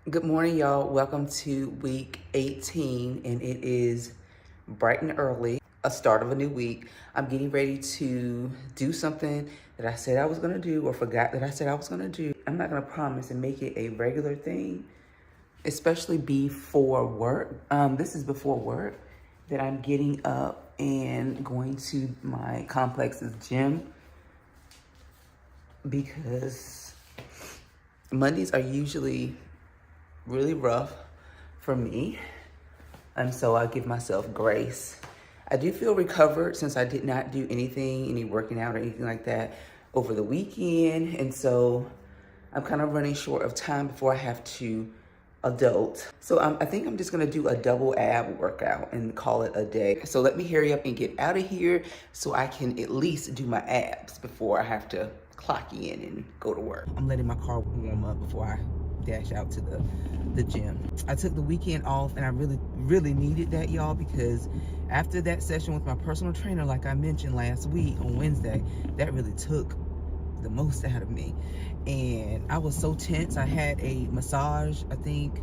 Good morning, y'all. Welcome to week 18, and it is bright and early, a start of a new week. I'm getting ready to do something that I said I was going to do or forgot that I said I was going to do. I'm not going to promise and make it a regular thing, especially before work. This is before work that I'm getting up and going to my complex's gym because Mondays are usually really rough for me, and so I give myself grace. I do feel recovered since I did not do any working out or anything like that over the weekend, and so I'm kind of running short of time before I have to adult. So I think I'm just gonna do a double ab workout and call it a day. So let me hurry up and get out of here so I can at least do my abs before I have to clock in and go to work. I'm letting my car warm up before I dash out to the gym. I took the weekend off and I really needed that, y'all, because after that session with my personal trainer, like I mentioned last week on Wednesday, that really took the most out of me. And I was so tense. I had a massage, I think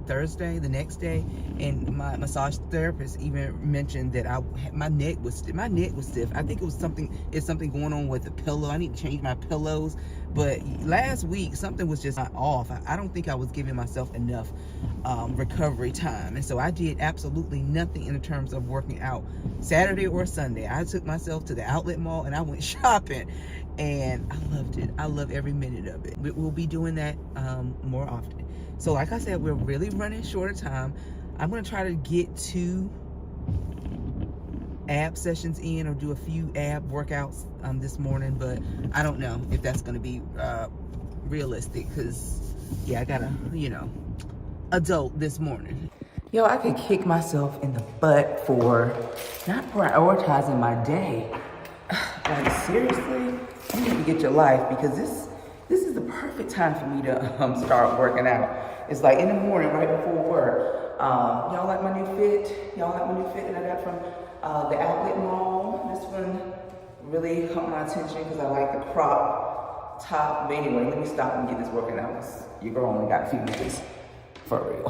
Thursday, the next day, and my massage therapist even mentioned that my neck was stiff. I think it's something going on with the pillow. I need to change my pillows. But last week something was just off. I don't think I was giving myself enough recovery time, and so I did absolutely nothing in terms of working out Saturday or Sunday. I took myself to the outlet mall and I went shopping, and I loved it. I love every minute of it. We'll be doing that more often. So like I said, we're really running short of time. I'm gonna try to get 2 ab sessions in or do a few ab workouts this morning, but I don't know if that's gonna be realistic because, yeah, I gotta, adult this morning. Yo, I could kick myself in the butt for not prioritizing my day. Like, seriously? You need to get your life, because this is the perfect time for me to start working out. It's like in the morning, right before work. Y'all like my new fit? Y'all like my new fit that I got from the outlet mall? This one really caught my attention because I like the crop top. But anyway, let me stop and get this working out because your girl only got a few minutes for real.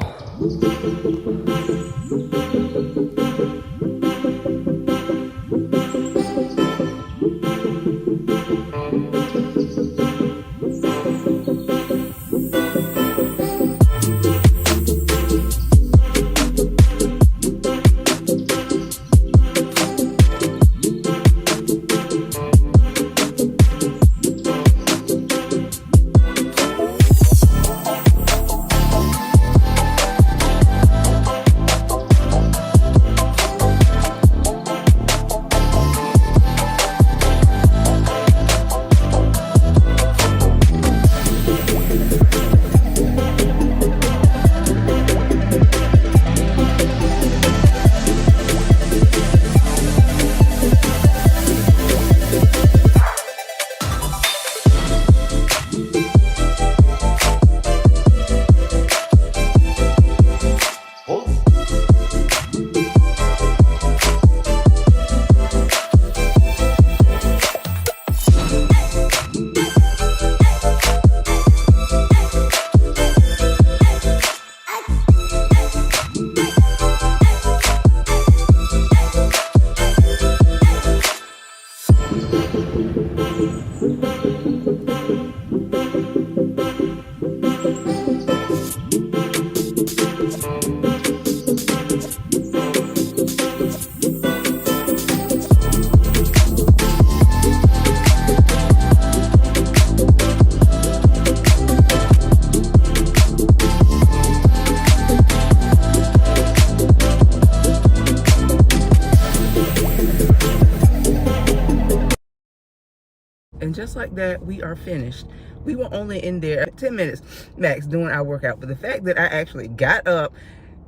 And just like that, we are finished. We were only in there 10 minutes max doing our workout. But the fact that I actually got up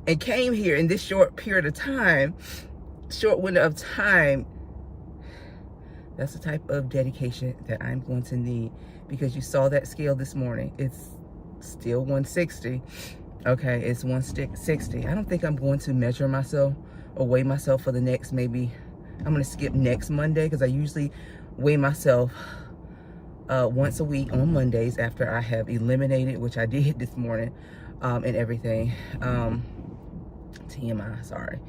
and came here in this short period of time, short window of time, that's the type of dedication that I'm going to need, because you saw that scale this morning. It's still 160. Okay, it's 160. I don't think I'm going to measure myself or weigh myself for the next, maybe I'm gonna skip next Monday, because I usually weigh myself once a week on Mondays after I have eliminated, which I did this morning, and everything. TMI, sorry.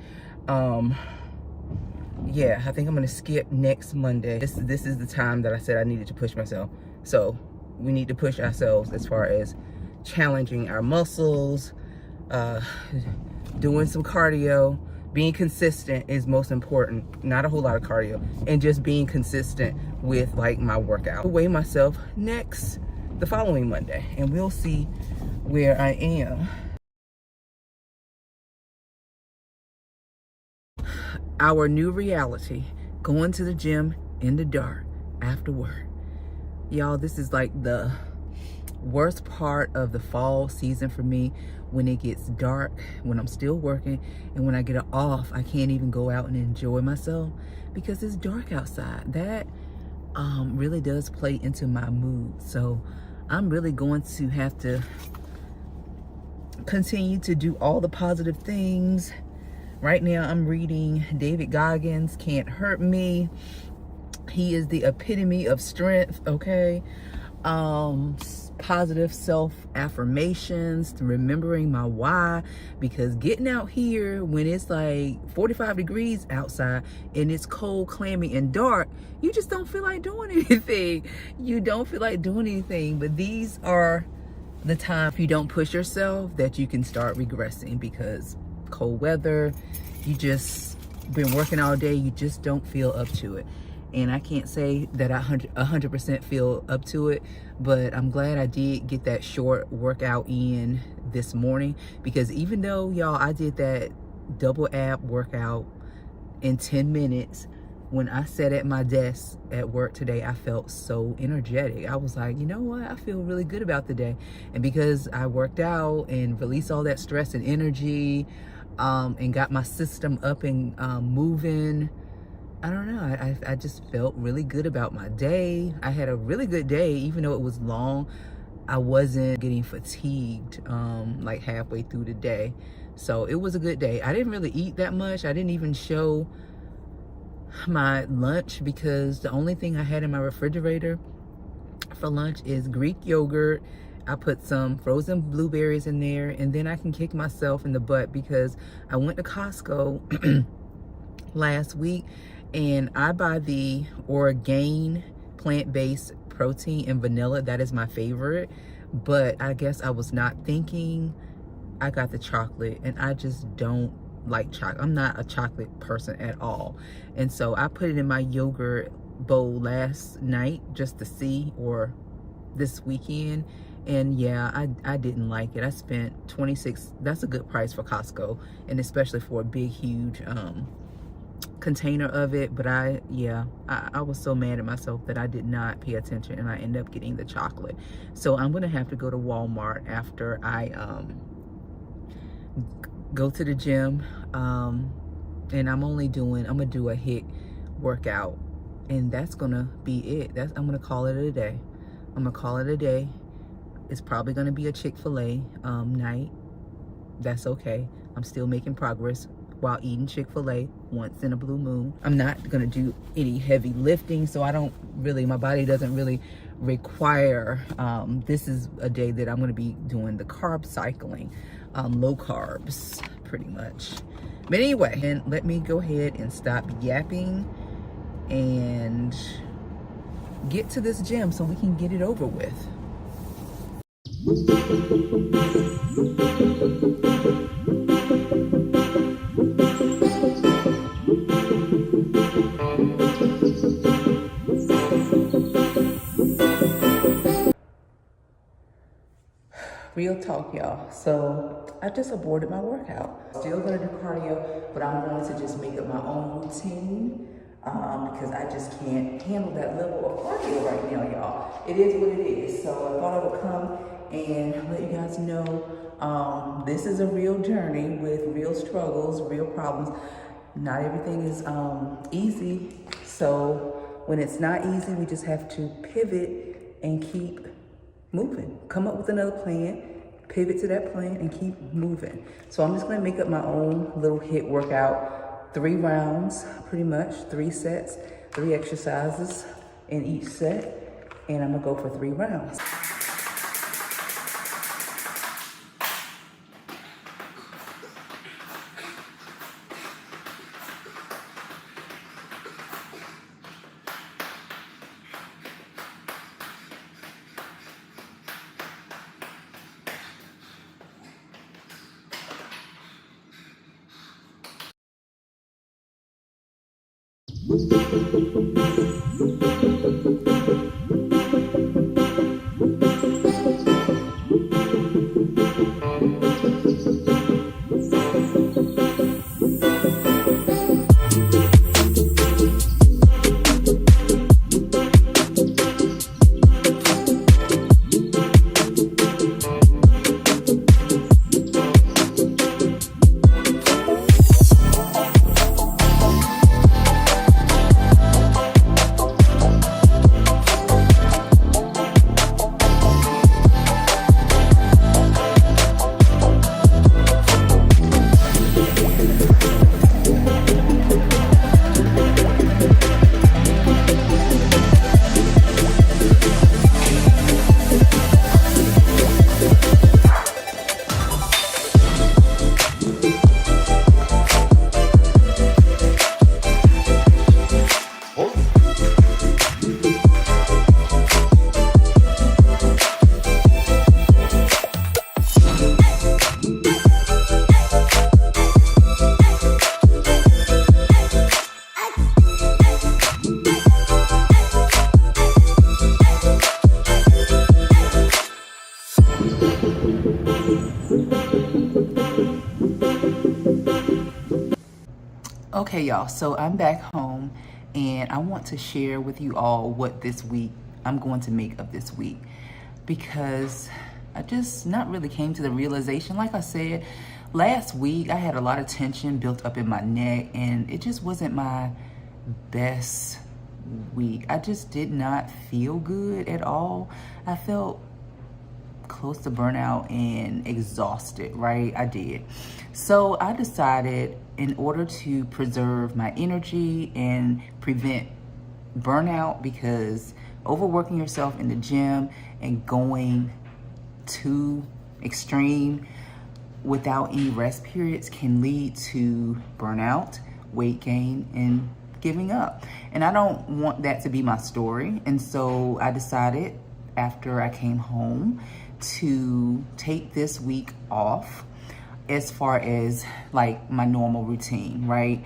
Yeah, I think I'm gonna skip next Monday. This is the time that I said I needed to push myself. So we need to push ourselves as far as challenging our muscles, doing some cardio. Being consistent is most important. Not a whole lot of cardio, and just being consistent with like my workout. I'll weigh myself the following Monday, and we'll see where I am. Our new reality, going to the gym in the dark after work. Y'all, this is like the worst part of the fall season for me, when it gets dark, when I'm still working, and when I get off, I can't even go out and enjoy myself because it's dark outside. That really does play into my mood. So I'm really going to have to continue to do all the positive things. Right now I'm reading David Goggins' Can't Hurt Me. He is the epitome of strength, okay? Positive self-affirmations, remembering my why, because getting out here when it's like 45 degrees outside and it's cold, clammy, and dark, you just don't feel like doing anything. You don't feel like doing anything, but these are the time, if you don't push yourself, that you can start regressing, because cold weather, you just been working all day, you just don't feel up to it. And I can't say that I 100% feel up to it, but I'm glad I did get that short workout in this morning, because even though, y'all, I did that double ab workout in 10 minutes, when I sat at my desk at work today, I felt so energetic. I was like, you know what? I feel really good about the day. And because I worked out and released all that stress and energy, and got my system up and moving, I don't know, I just felt really good about my day. I had a really good day, even though it was long. I wasn't getting fatigued like halfway through the day. So it was a good day. I didn't really eat that much. I didn't even show my lunch, because the only thing I had in my refrigerator for lunch is Greek yogurt. I put some frozen blueberries in there, and then I can kick myself in the butt because I went to Costco last week, and I buy the Orgain plant-based protein and vanilla. That is my favorite, but I guess I was not thinking. I got the chocolate, and I just don't like chocolate. I'm not a chocolate person at all. And so I put it in my yogurt bowl last night just to see, or this weekend, and yeah, I didn't like it. I spent $26. That's a good price for Costco, and especially for a big, huge container of it. But I was so mad at myself that I did not pay attention, and I ended up getting the chocolate. So I'm gonna have to go to Walmart after I go to the gym, and I'm gonna do a HIIT workout, and that's gonna be it. I'm gonna call it a day. I'm gonna call it a day. It's probably gonna be a Chick-fil-A night. That's okay. I'm still making progress while eating Chick-fil-A once in a blue moon. I'm not gonna do any heavy lifting, so my body doesn't really require, this is a day that I'm gonna be doing the carb cycling, low carbs, pretty much. But anyway, and let me go ahead and stop yapping and get to this gym so we can get it over with. Real talk, y'all. So I just aborted my workout. Still gonna do cardio, but I'm going to just make up my own routine, because I just can't handle that level of cardio right now, y'all. It is what it is. So I thought I would come and let you guys know, this is a real journey with real struggles, real problems. Not everything is easy. So when it's not easy, we just have to pivot and keep moving. Come up with another plan, pivot to that plan, and keep moving. So I'm just gonna make up my own little HIIT workout, 3 rounds, pretty much, 3 sets, 3 exercises in each set, and I'm gonna go for 3 rounds. Okay, y'all, so I'm back home and I want to share with you all what this week I'm going to make of this week, because I just not really came to the realization. Like I said, last week I had a lot of tension built up in my neck and it just wasn't my best week. I just did not feel good at all. I felt close to burnout and exhausted, right? I did. So I decided, in order to preserve my energy and prevent burnout, because overworking yourself in the gym and going too extreme without any rest periods can lead to burnout, weight gain, and giving up. And I don't want that to be my story. And so I decided, after I came home, to take this week off as far as like my normal routine, right?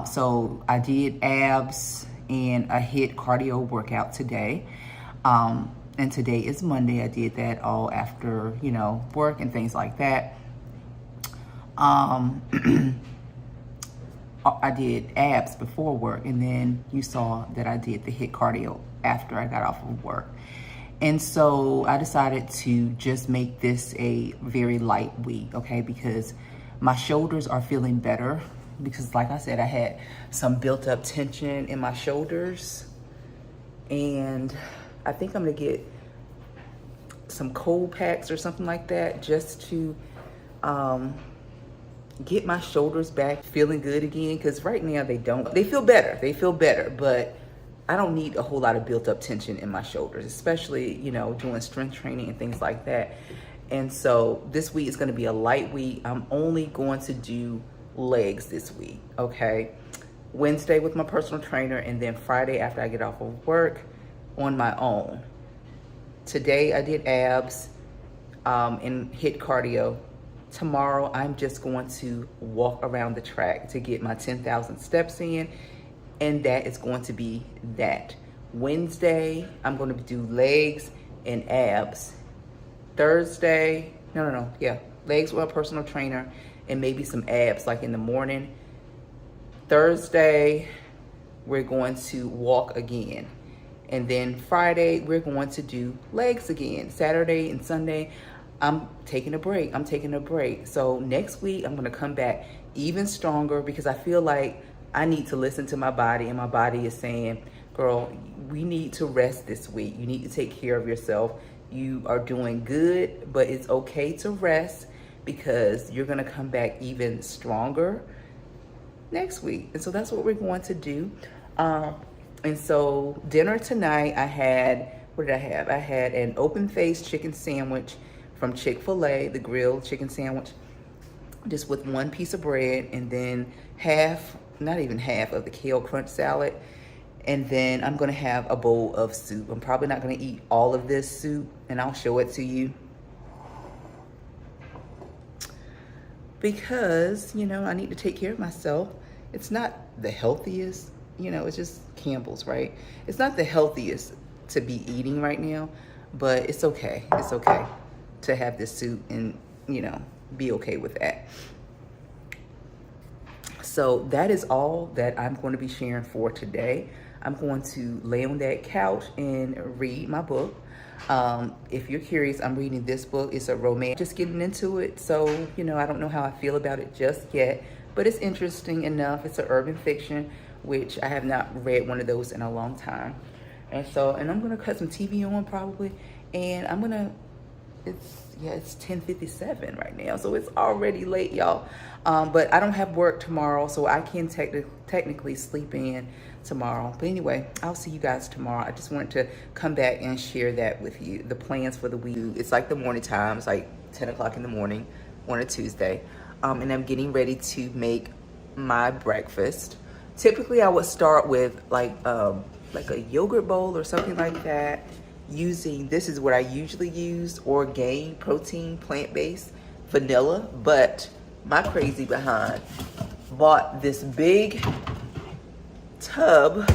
So I did abs and a HIIT cardio workout today. And today is Monday. I did that all after, work and things like that. I did abs before work, and then you saw that I did the HIIT cardio after I got off of work. And so I decided to just make this a very light week, okay? Because my shoulders are feeling better, because like I said, I had some built up tension in my shoulders. And I think I'm gonna get some cold packs or something like that, just to get my shoulders back feeling good again. Because right now they feel better, but I don't need a whole lot of built up tension in my shoulders, especially, doing strength training and things like that. And so this week is going to be a light week. I'm only going to do legs this week, okay? Wednesday with my personal trainer, and then Friday after I get off of work on my own. Today I did abs and HIIT cardio. Tomorrow I'm just going to walk around the track to get my 10,000 steps in. And that is going to be that. Wednesday, I'm going to do legs and abs. Thursday, legs with a personal trainer and maybe some abs like in the morning. Thursday, we're going to walk again. And then Friday, we're going to do legs again. Saturday and Sunday, I'm taking a break. So next week, I'm going to come back even stronger, because I feel like I need to listen to my body, and my body is saying, girl, we need to rest this week. You need to take care of yourself. You are doing good, but it's okay to rest, because you're going to come back even stronger next week. And so that's what we're going to do. And so dinner tonight, I had an open-faced chicken sandwich from Chick-fil-A, the grilled chicken sandwich, just with one piece of bread, and then not even half of the kale crunch salad. And then I'm gonna have a bowl of soup. I'm probably not gonna eat all of this soup, and I'll show it to you, because I need to take care of myself. It's not the healthiest, you know, it's just Campbell's, right? It's not the healthiest to be eating right now, but it's okay. It's okay to have this soup and, you know, be okay with that. So that is all that I'm going to be sharing for today. I'm going to lay on that couch and read my book. If you're curious, I'm reading this book. It's a romance, just getting into it. So, you know, I don't know how I feel about it just yet, but it's interesting enough. It's an urban fiction, which I have not read one of those in a long time. And I'm gonna cut some TV on probably, and it's 10:57 right now, so it's already late, y'all. But I don't have work tomorrow, so I can technically sleep in tomorrow. But anyway, I'll see you guys tomorrow. I just wanted to come back and share that with you, the plans for the week. It's like the morning time. It's like 10 o'clock in the morning on a Tuesday. And I'm getting ready to make my breakfast. Typically, I would start with like a yogurt bowl or something like that. This is what I usually use, Orgain protein, plant-based, vanilla. But my crazy behind bought this big tub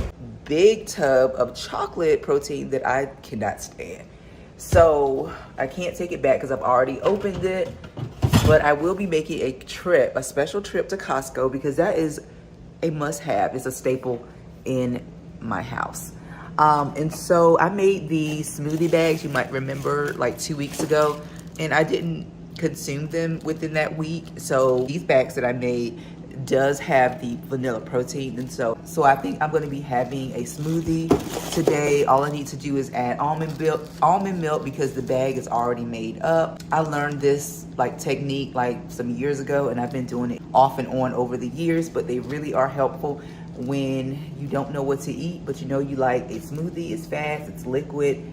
of chocolate protein that I cannot stand. So I can't take it back because I've already opened it. But I will be making a special trip to Costco, because that is a must-have. It's a staple in my house. And so I made these smoothie bags, you might remember, like 2 weeks ago, and I didn't consume them within that week. So these bags that I made does have the vanilla protein, and so I think I'm going to be having a smoothie today. All I need to do is add almond milk because the bag is already made up. I learned this technique some years ago, and I've been doing it off and on over the years, but they really are helpful when you don't know what to eat, but you know you like a smoothie. It's fast, it's liquid,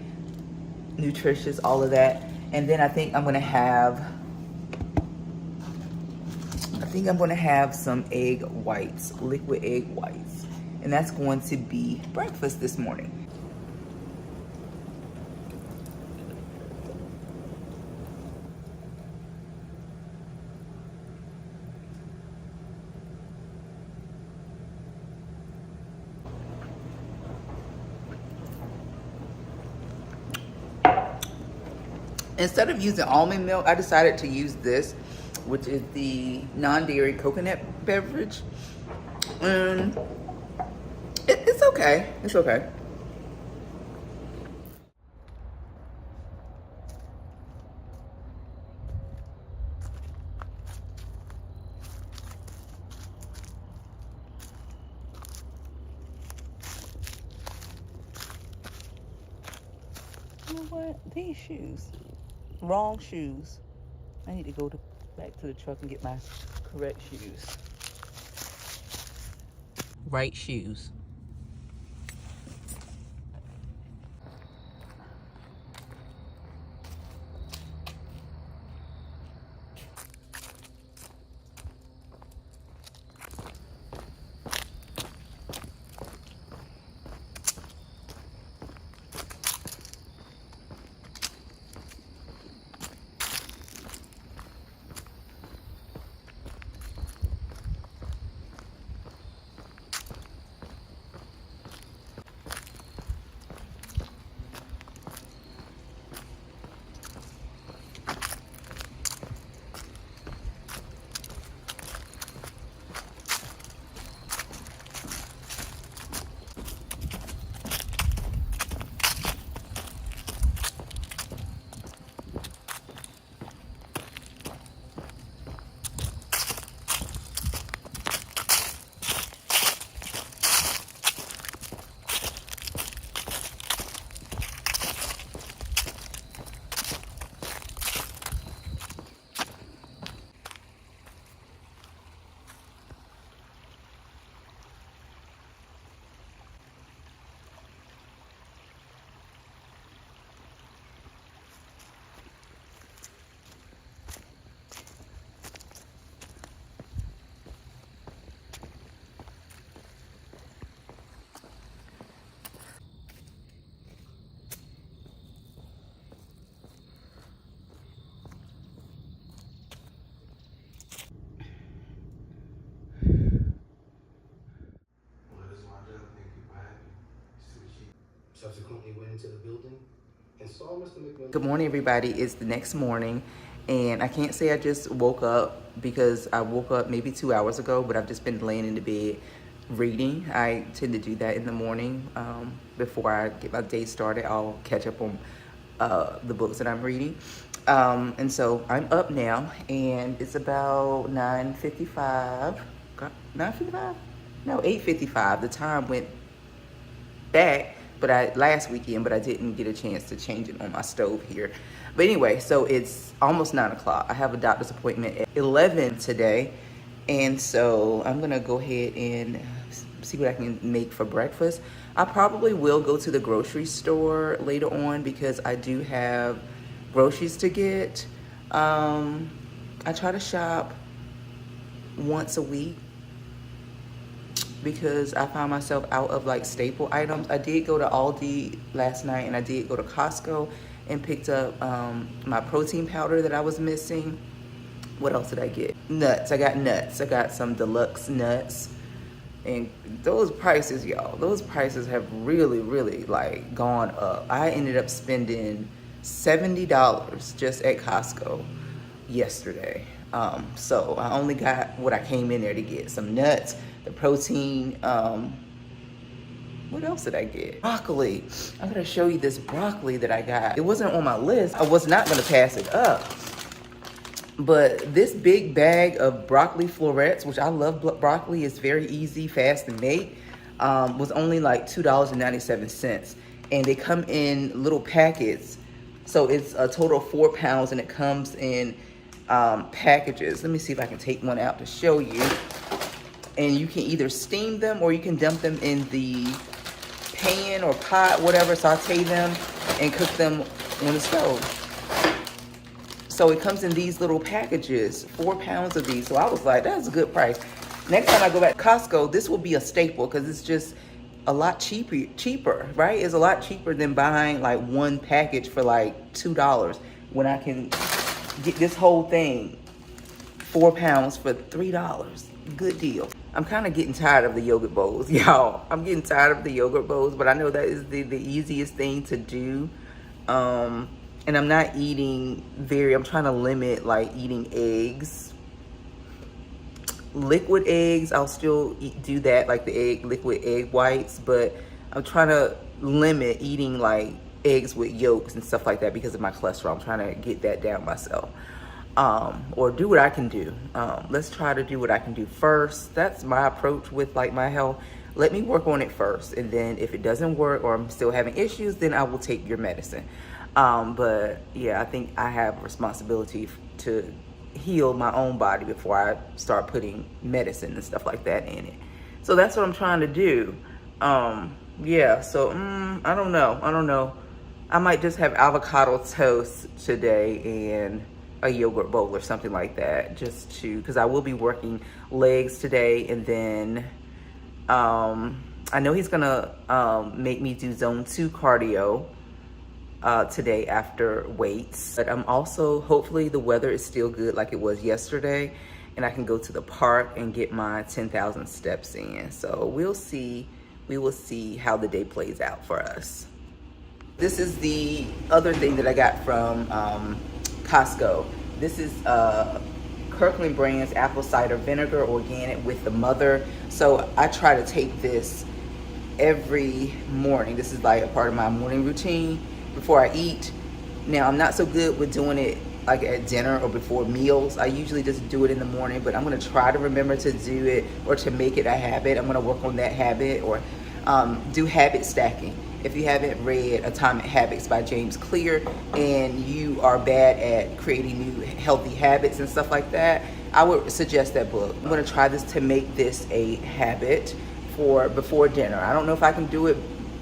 nutritious, all of that. And then I think I'm gonna have some egg whites, liquid egg whites. And that's going to be breakfast this morning. Instead of using almond milk, I decided to use this, which is the non-dairy coconut beverage. And it's okay. It's okay. You know what? These shoes. Wrong shoes. I need to go back to the truck and get my correct shoes. Right shoes. Good morning, everybody. It's the next morning, and I can't say I just woke up because I woke up maybe 2 hours ago, but I've just been laying in the bed reading. I tend to do that in the morning before I get my day started. I'll catch up on the books that I'm reading. And so I'm up now, and it's about 9:55. 9:55? No, 8:55. The time went back last weekend, but I didn't get a chance to change it on my stove here. But anyway, so it's almost 9 o'clock. I have a doctor's appointment at 11 today, and so I'm gonna go ahead and see what I can make for breakfast. I probably will go to the grocery store later on because I do have groceries to get. I try to shop once a week because I found myself out of like staple items. I did go to Aldi last night, and I did go to Costco and picked up my protein powder that I was missing. What else did I get? Nuts. I got nuts. I got some deluxe nuts. And those prices, y'all, those prices have really, really like gone up. I ended up spending $70 just at Costco yesterday. So I only got what I came in there to get: some nuts, the protein. What else did I get? Broccoli. I'm gonna show you this broccoli that I got. It wasn't on my list. I was not gonna pass it up. But this big bag of broccoli florets, which I love broccoli, it's very easy, fast to make, was only like $2.97. And they come in little packets. So it's a total of 4 pounds, and it comes in packages. Let me see if I can take one out to show you. And you can either steam them or you can dump them in the pan or pot, whatever, saute them and cook them on the stove. So it comes in these little packages, 4 pounds of these. So I was like, that's a good price. Next time I go back to Costco, this will be a staple because it's just a lot cheaper, right? It's a lot cheaper than buying like one package for like $2 when I can get this whole thing, 4 pounds for $3. Good deal. I'm kind of getting tired of the yogurt bowls, y'all. I'm getting tired of the yogurt bowls, but I know that is the easiest thing to do. And I'm not eating I'm trying to limit like eating eggs. Liquid eggs, I'll still do that, like the liquid egg whites, but I'm trying to limit eating like eggs with yolks and stuff like that because of my cholesterol. I'm trying to get that down myself. Or do what I can do. Let's try to do what I can do first. That's my approach with like my health. Let me work on it first, and then if it doesn't work or I'm still having issues, then I will take your medicine. But yeah, I think I have a responsibility to heal my own body before I start putting medicine and stuff like that in it. So that's what I'm trying to do. Yeah, so I don't know. I might just have avocado toast today and a yogurt bowl or something like that, just because I will be working legs today, and then I know he's gonna make me do zone 2 cardio today after weights. But I'm also, hopefully the weather is still good like it was yesterday, and I can go to the park and get my 10,000 steps in. So we'll see. We will see how the day plays out for us. This is the other thing that I got from Costco. This is Kirkland Brands apple cider vinegar, organic with the mother. So I try to take this every morning. This is like a part of my morning routine before I eat. Now, I'm not so good with doing it like at dinner or before meals. I usually just do it in the morning, but I'm gonna try to remember to do it or to make it a habit. I'm gonna work on that habit, or do habit stacking. If you haven't read Atomic Habits by James Clear and you are bad at creating new healthy habits and stuff like that, I would suggest that book. I'm gonna try this to make this a habit for before dinner. I don't know if I can do it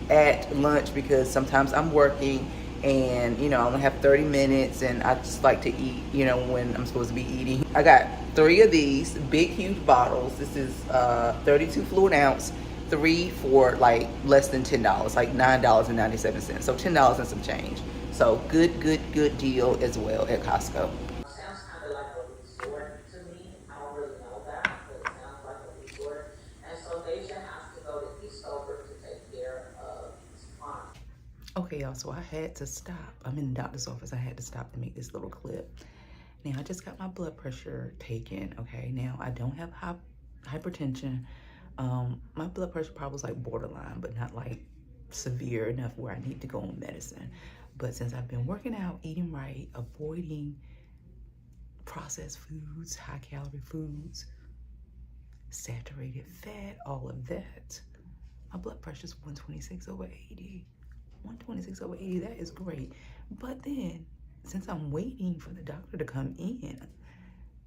at lunch because sometimes I'm working and I only have 30 minutes and I just like to eat, when I'm supposed to be eating. I got 3 of these big, huge bottles. This is 32 fluid ounce, 3 for like less than $10, like $9.97. So $10 and some change. So good deal as well at Costco. Sounds kind of like a resort to me. I don't really know that, but it sounds like a resort. And so Deja has to go to Eastover to take care of his client. Okay, y'all, so I had to stop. I'm in the doctor's office. I had to stop to make this little clip. Now, I just got my blood pressure taken, okay? Now, I don't have hypertension. My blood pressure probably was like borderline, but not like severe enough where I need to go on medicine. But since I've been working out, eating right, avoiding processed foods, high calorie foods, saturated fat, all of that, my blood pressure is 126/80. 126/80, that is great. But then, since I'm waiting for the doctor to come in,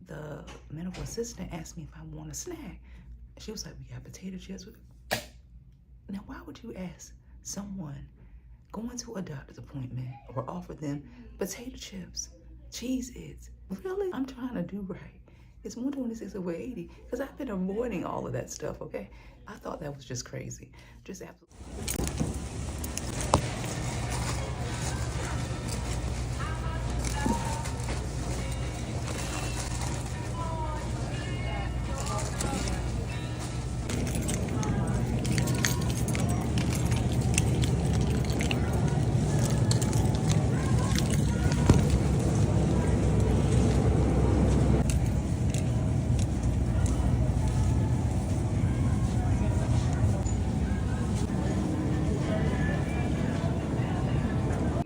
the medical assistant asked me if I want a snack. She was like, we got potato chips. Now, why would you ask someone going to a doctor's appointment or offer them potato chips, Cheez-Its? Really? I'm trying to do right. It's 126/80 because I've been avoiding all of that stuff, okay? I thought that was just crazy. Just absolutely.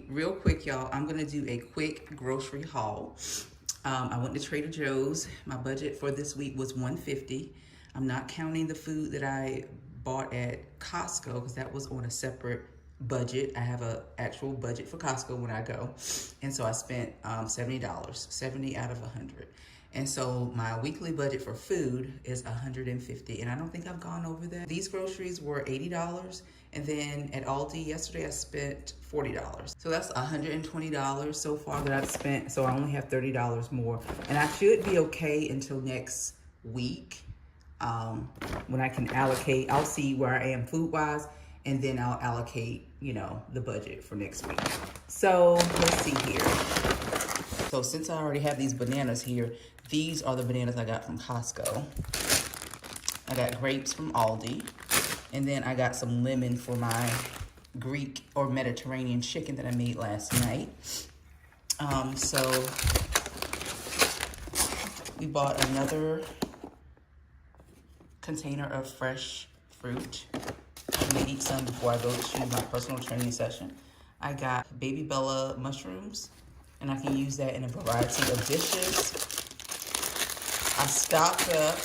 Real quick, y'all, I'm gonna do a quick grocery haul. I went to Trader Joe's. My budget for this week was $150. I'm not counting the food that I bought at Costco because that was on a separate budget. I have an actual budget for Costco when I go. And so I spent $70, 70 out of 100. And so my weekly budget for food is $150, and I don't think I've gone over that. These groceries were $80, and then at Aldi yesterday I spent $40. So that's $120 so far that I've spent, so I only have $30 more. And I should be okay until next week when I can allocate. I'll see where I am food-wise, and then I'll allocate, you know, the budget for next week. So let's see here. So since I already have these bananas here, these are the bananas I got from Costco. I got grapes from Aldi. And then I got some lemon for my Greek or Mediterranean chicken that I made last night. So we bought another container of fresh fruit. I'm gonna eat some before I go to my personal training session. I got Baby Bella mushrooms, and I can use that in a variety of dishes. I stocked up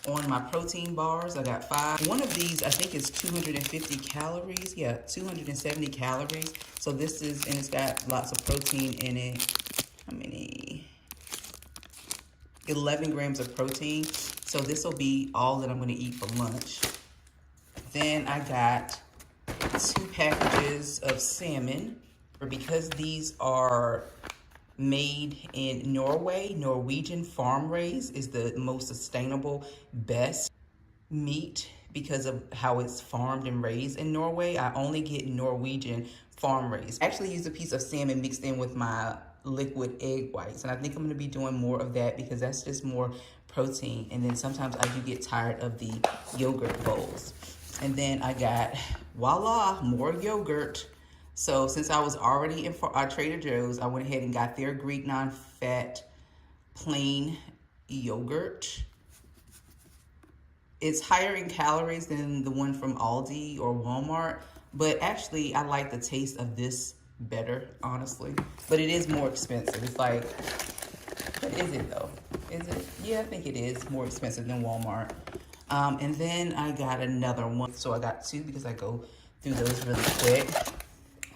on my protein bars. I got 5. One of these, I think, is 250 calories. Yeah, 270 calories. So this is, and it's got lots of protein in it. How many? 11 grams of protein. So this will be all that I'm going to eat for lunch. Then I got 2 packages of salmon. Because these are made in Norway, Norwegian farm raised is the most sustainable, best meat because of how it's farmed and raised in Norway. I only get Norwegian farm raised. I actually use a piece of salmon mixed in with my liquid egg whites, and I think I'm gonna be doing more of that because that's just more protein. And then sometimes I do get tired of the yogurt bowls. And then I got, voila, more yogurt. So since I was already in Trader Joe's, I went ahead and got their Greek non-fat plain yogurt. It's higher in calories than the one from Aldi or Walmart, but actually I like the taste of this better, honestly. But it is more expensive. It's like, what is it though? Is it? Yeah, I think it is more expensive than Walmart. And then I got another one. So I got 2 because I go through those really quick.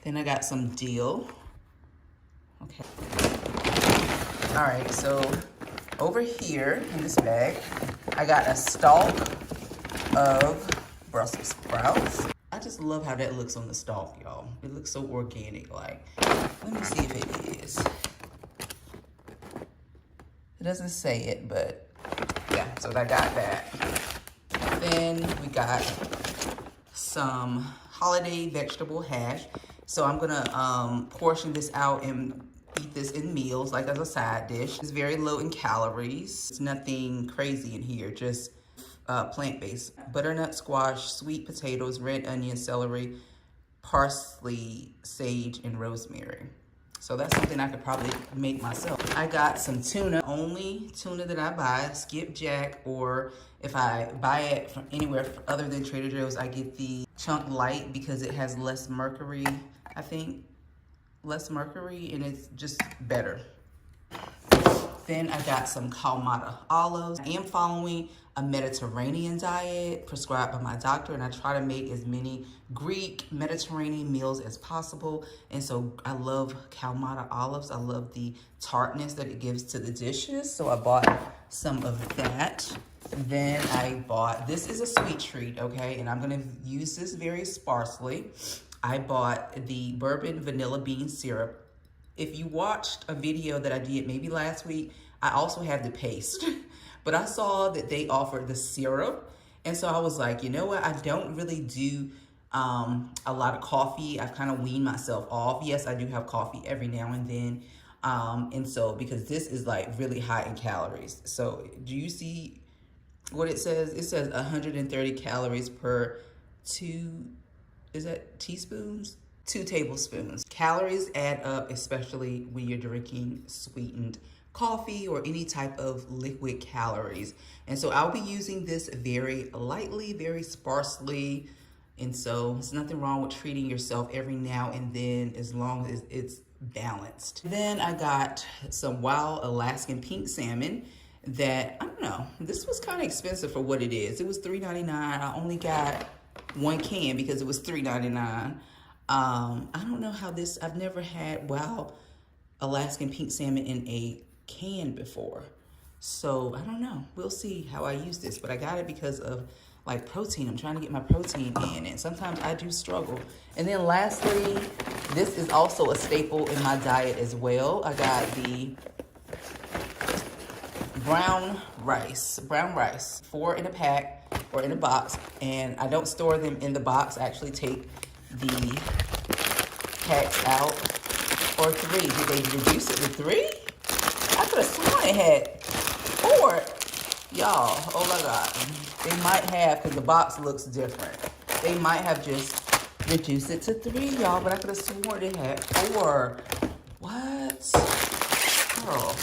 Then I got some dill. Okay. All right, so over here in this bag, I got a stalk of Brussels sprouts. I just love how that looks on the stalk, y'all. It looks so organic, like. Let me see if it is. It doesn't say it, but yeah, so I got that. Then we got some holiday vegetable hash. So I'm gonna portion this out and eat this in meals, like as a side dish. It's very low in calories. It's nothing crazy in here, just plant-based. Butternut squash, sweet potatoes, red onion, celery, parsley, sage, and rosemary. So that's something I could probably make myself. I got some tuna, only tuna that I buy, skipjack, or if I buy it from anywhere other than Trader Joe's, I get the chunk light because it has less mercury, I think. Less mercury, and it's just better. Then I got some Kalamata olives. I am following a Mediterranean diet prescribed by my doctor, and I try to make as many Greek Mediterranean meals as possible. And so I love Kalamata olives. I love the tartness that it gives to the dishes. So I bought some of that. Then I bought, this is a sweet treat, okay? And I'm gonna use this very sparsely. I bought the bourbon vanilla bean syrup. If you watched a video that I did maybe last week, I also have the paste. But I saw that they offered the syrup. And so I was like, you know what? I don't really do a lot of coffee. I've kind of weaned myself off. Yes, I do have coffee every now and then. And so, because this is like really high in calories. So do you see what it says? It says 130 calories per 2 teaspoons? 2 tablespoons. Calories add up, especially when you're drinking sweetened coffee or any type of liquid calories. And so I'll be using this very lightly, very sparsely. And so there's nothing wrong with treating yourself every now and then as long as it's balanced. Then I got some wild Alaskan pink salmon that, I don't know, this was kind of expensive for what it is. It was $3.99. I only got 1 can because it was $3.99. I don't know how this, I've never had wild Alaskan pink salmon in a can before. So I don't know, we'll see how I use this, but I got it because of like protein. I'm trying to get my protein in, and sometimes I do struggle. And then lastly, this is also a staple in my diet as well. I got the brown rice, 4 in a pack or in a box, and I don't store them in the box. I actually take the packs out, or 3. Did they reduce it to 3? I could have sworn it had 4. Y'all, oh my God. They might have, because the box looks different. They might have just reduced it to 3, y'all, but I could have sworn it had 4. What? Girl,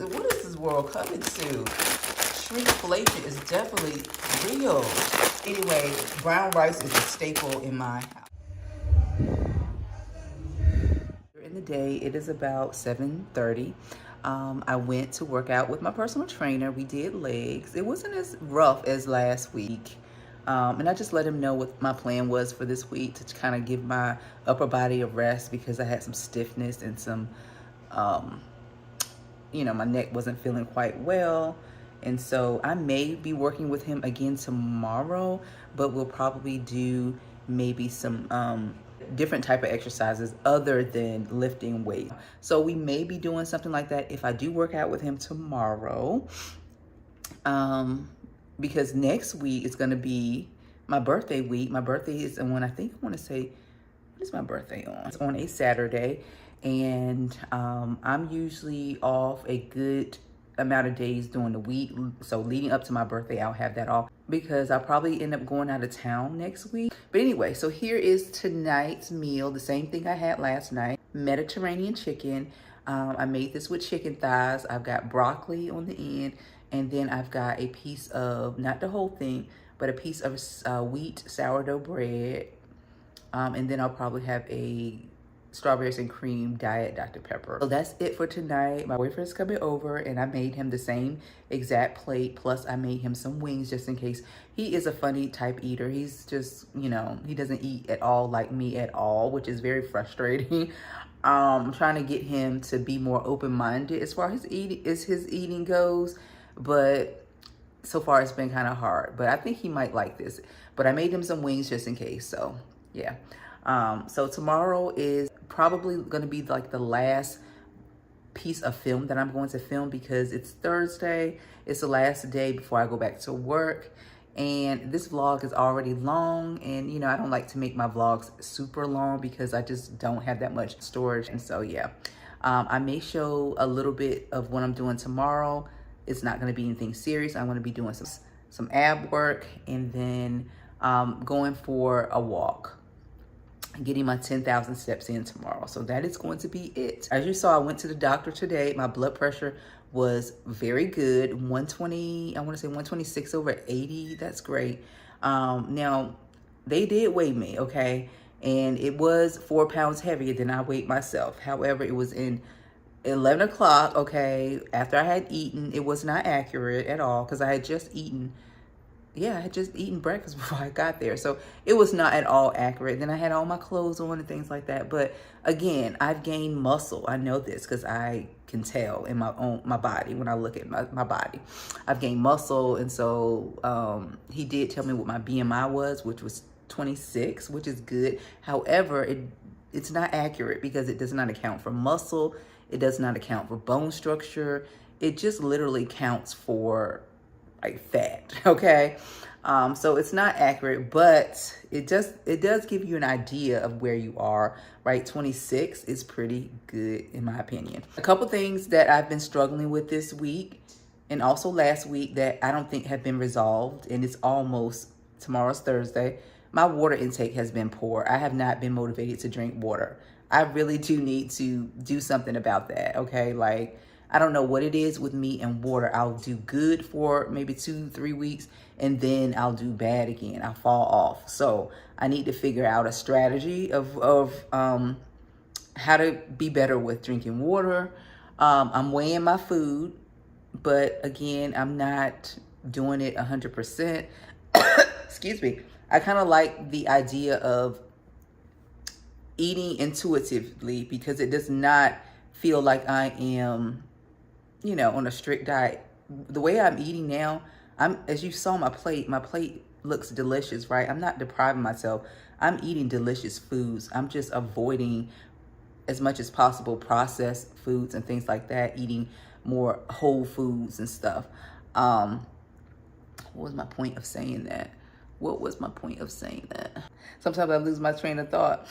what is this world coming to? Shrinkflation is definitely real. Anyway, brown rice is a staple in my house. In the day, it is about 7:30. I went to work out with my personal trainer. We did legs. It wasn't as rough as last week. And I just let him know what my plan was for this week to kind of give my upper body a rest because I had some stiffness and some, my neck wasn't feeling quite well. And so I may be working with him again tomorrow, but we'll probably do maybe some different type of exercises other than lifting weight. So we may be doing something like that if I do work out with him tomorrow. Because next week is going to be my birthday week. My birthday is on, what is my birthday on? It's on a Saturday. And I'm usually off a good amount of days during the week. So leading up to my birthday, I'll have that off because I'll probably end up going out of town next week. But anyway, so here is tonight's meal. The same thing I had last night. Mediterranean chicken. I made this with chicken thighs. I've got broccoli on the end. And then I've got a piece of, not the whole thing, but a piece of wheat sourdough bread. And then I'll probably have a strawberries and cream diet Dr. Pepper. So that's it for tonight. My boyfriend's coming over and I made him the same exact plate. Plus I made him some wings just in case. He is a funny type eater. He's just, he doesn't eat at all like me at all, which is very frustrating. I'm trying to get him to be more open-minded as far as his eating goes. But so far it's been kind of hard, but I think he might like this. But I made him some wings just in case. So yeah. So tomorrow is probably going to be like the last piece of film that I'm going to film because it's Thursday. It's the last day before I go back to work. And this vlog is already long. And, I don't like to make my vlogs super long because I just don't have that much storage. And so, yeah, I may show a little bit of what I'm doing tomorrow. It's not going to be anything serious. I'm going to be doing some ab work and then going for a walk. getting my 10,000 steps in tomorrow. So that is going to be it. As you saw, I went to the doctor today. My blood pressure was very good. 120, I want to say 126 over 80. That's great. Now, they did weigh me, okay? And it was 4 pounds heavier than I weighed myself. However, it was in 11 o'clock, okay, after I had eaten. It was not accurate at all because I had just eaten. Yeah, I had just eaten breakfast before I got there. So it was not at all accurate. Then I had all my clothes on and things like that. But again, I've gained muscle. I know this because I can tell in my body when I look at my body. I've gained muscle. And so he did tell me what my BMI was, which was 26, which is good. However, it's not accurate because it does not account for muscle. It does not account for bone structure. It just literally counts for like fat, okay? So it's not accurate, but it does give you an idea of where you are, right? 26 is pretty good in my opinion. A couple things that I've been struggling with this week and also last week that I don't think have been resolved, and it's almost, tomorrow's Thursday. My water intake has been poor. I have not been motivated to drink water. I really do need to do something about that, okay? Like, I don't know what it is with me and water. I'll do good for maybe 2-3 weeks, and then I'll do bad again. I'll fall off. So I need to figure out a strategy of how to be better with drinking water. I'm weighing my food, but again, I'm not doing it 100%. Excuse me. I kind of like the idea of eating intuitively because it does not feel like I am, you know, on a strict diet. The way I'm eating now, as you saw my plate looks delicious, right? I'm not depriving myself. I'm eating delicious foods. I'm just avoiding as much as possible processed foods and things like that, eating more whole foods and stuff. What was my point of saying that? Sometimes I lose my train of thought.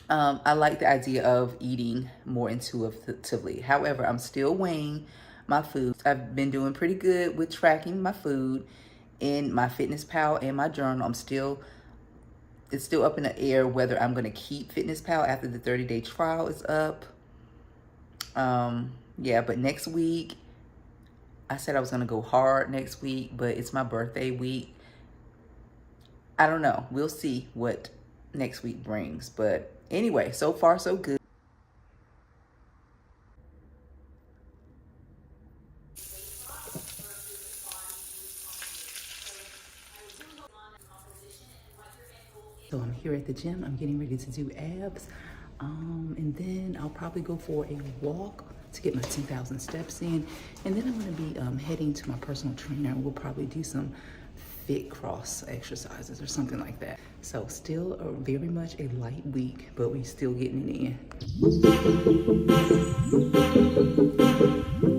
I like the idea of eating more intuitively. However, I'm still weighing my food. I've been doing pretty good with tracking my food in my FitnessPal and my journal. It's still up in the air whether I'm going to keep FitnessPal after the 30-day trial is up. Yeah, but next week, I said I was going to go hard next week, but it's my birthday week. I don't know. We'll see what next week brings, but anyway, so far so good. So I'm here at the gym. I'm getting ready to do abs, and then I'll probably go for a walk to get my 10,000 steps in, and then I'm going to be heading to my personal trainer. We'll probably do some fit cross exercises or something like that. So still very much a light week, but we still getting it in.